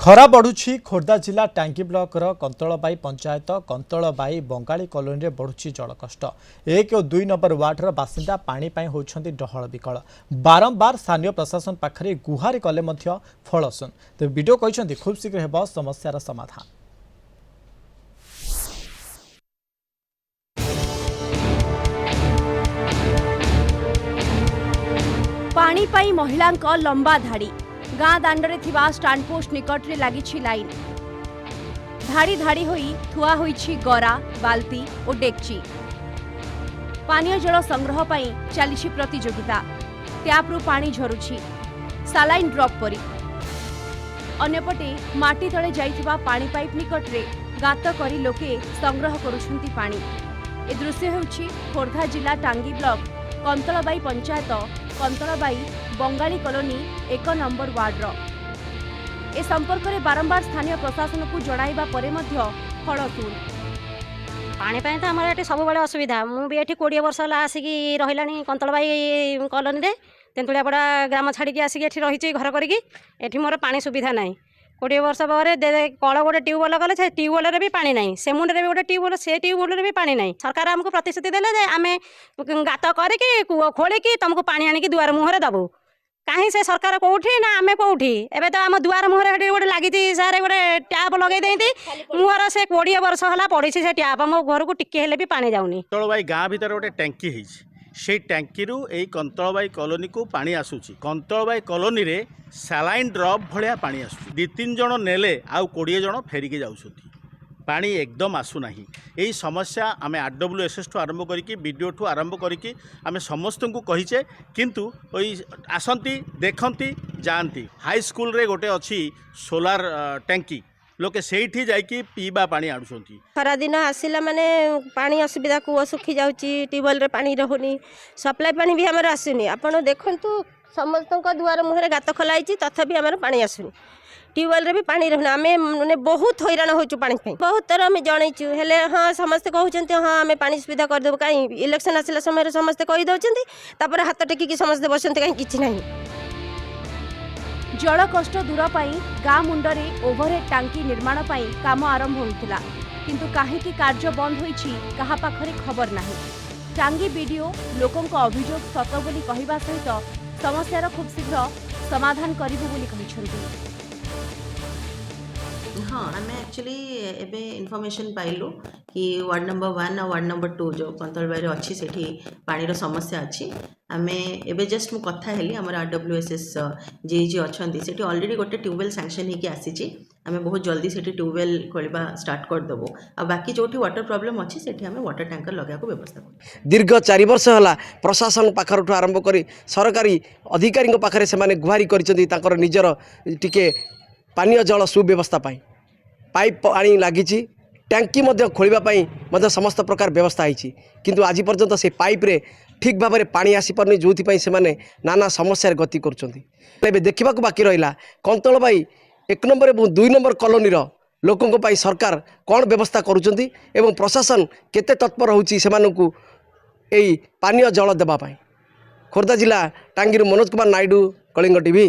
खरा बढ़ुछि खोर्धा जिला Tangi block Kantalbai panchayat Kantalbai Bengali colony में बढ़ुछि जलकष्ट 1 और 2 नंबर वार्डर बासिंदा पानी होउछन्ति डहल विकल बारंबार स्थानीय प्रशासन पाखरे गुहारी कले मध्य फलशून तो वीडियो कहते खूब शीघ्र हेब समस्यार समाधान। पानी पाई महिला लंबा धाड़ी गाँ दांडरे थिबा स्टैंडपोस्ट निकट रे लागिछि लाइन धाड़ी धाड़ी होई थुआ होईछि गरा बाल्टी और डेक्ची पानीय जल संग्रह पाई चलीछि प्रतियोगिता ट्याप्रु पानी झरुछि सालाइन ड्रॉप परी अन्यपटे माटी तळे जाइथिबा पानी पाइप निकट रे गात करी लोके संग्रह करुछन्ति पानी। ए दृश्य हेउछि खोर्धा जिला Tangi block Kantalbai panchayat Kantalbai Bengali colony 1 number वार्डर ए संपर्क में बारंबार स्थानीय प्रशासन को जणाइबा परे मध्य फलशून पानी पाई तो आमर ये सब असुविधा मुझे ये 20 वर्ष है आसिकी रही कंतलबाई कॉलोनी रे तेंतुलियापड़ा ग्राम छाड़ी आसिक रही घर करी मोर पानी सुविधा ना 20 वर्ष पर कल गोटे ट्यूबवेल गले से ट्यूबवेल भी पानी ना से मुंडे भी गोटे ट्यूबवेल से ट्यूबवेल भी पानी ना सरकार आमको प्रतिश्रुति देले आम गात करके कूह खोलिकी तुमको पानी आणिकी दुआर मुहर दबू कहीं से सरकार कौटी ना आम कौटी एवं तो आम दुआर मुहर गोटे लगी सारे गोटे टैप लगे देती मुहर से 20 वर्ष है पड़ी से टैप मो घर को टिके भी पानी जाऊनी। कंतलबाई गाँ भीतर गोटे टैंकी से टैंकी रू यही कंतलबाई कॉलोनी को पानी आसूची कंतलबाई कॉलोनी रे सलाइन ड्रॉप भलिया पानी आसू 2-3 जन नेले आउ 20 जन फेरिकी जाउछथि पानी एकदम आसूना यही समस्या आम RWSS ठू आरंभ करी बीडीओ ठू आरंभ करी आम समस्त को कहीचे किंतु आसती देखती जाती हाई स्कूल रे गोटे अच्छी सोलार टैंकी लोके सेठी जाइकी पीवा पानी आणुछंती खरा दिन आसिला माने पानी असुविधा कूह सुखी जाउची ट्यूबवेल रे पानी रहुनी सप्लाई पानी भी हमर आसुनी आपण देखंतु समस्त दुआर मुहरे गात खोलाई तथापि हमर पानी आसुनी ट्यूबवेल रे भी पानी रहुना आमे माने बहुत हैरान होचु पानी पे बहुत तरह में जणैचु हेले हां समस्त कहउचंती हां आमे पानी सुविधा कर देबो काई इलेक्शन आसिला समय रे समस्त कहि दउचंती तापर हाथ टेकी की समस्त बसंती काई किछि नाही। जल कष्ट दूर पाई गाँ मुंडरे ओभरहेड टांकी निर्माण पाई काम आरंभ होइतिला किंतु काहेकि कार्य बंद होईछि कहा पाखरे खबर नाही। टांगी वीडियो लोकों को अभियोग सत बोली कहिबा सहित समस्यार खूब शीघ्र समाधान करिबु बोली कहिसंती। हाँ आम एक्चुअली एबे इनफॉरमेशन पाइलु कि वार्ड नंबर 1 और वार्ड नंबर 2 जो कंतलबाई अच्छी से पानी समस्या अच्छी आम एबे जस्ट मु कथा हेली हमर RWSS जी अच्छा से ऑलरेडी गोटे ट्यूबवेल सैंक्शन होगी आसी आम बहुत जल्दी से ट्यूबवेल खोलवा स्टार्ट करदेबू आ बाकी जो वाटर प्रॉब्लम अच्छी से आम वाटर टैंकर लगे व्यवस्था कर दीर्घ 4 वर्ष है प्रशासन पाखर आरंभ कर सरकारी अधिकारी पाखे से गुहारी कर निजर टिके पानीय जल सुव्यवस्था पाइप पानी लगी टैंकी खोलने समस्त प्रकार व्यवस्था होती किंतु आज पर्यंत से पाइप रे ठीक भाव में पानी आसीपार जो से नाना समस्या गति कर देखा बाकी रहा कंतलबाई 1 नंबर और 2 नंबर कॉलोनी लोकों सरकार कौन व्यवस्था करुँच प्रशासन केते तत्पर होची सेमानकु एई पानीय जल देवाई। खोर्धा जिला टांगी मनोज कुमार नायडू कलिंग टीवी।